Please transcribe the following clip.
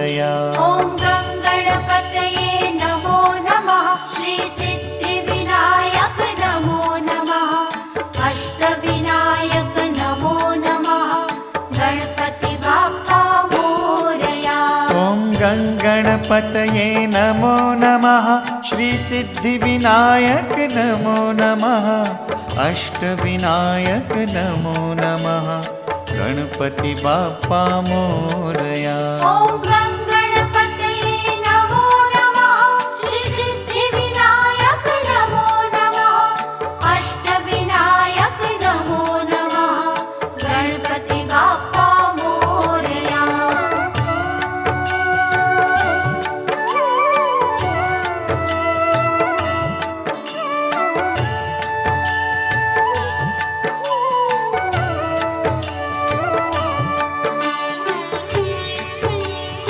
मोरया। ॐ गणपतये नमो नमः। श्री सिद्धिविनायक नमो नमः। अष्टविनायक नमो नमः। गणपति बाप्पा मोरया। ॐ गणपतये नमो नमः। श्री सिद्धिविनायक नमो नमः। अष्टविनायक नमो नमः। गणपति बाप्पा मोरया। ॐ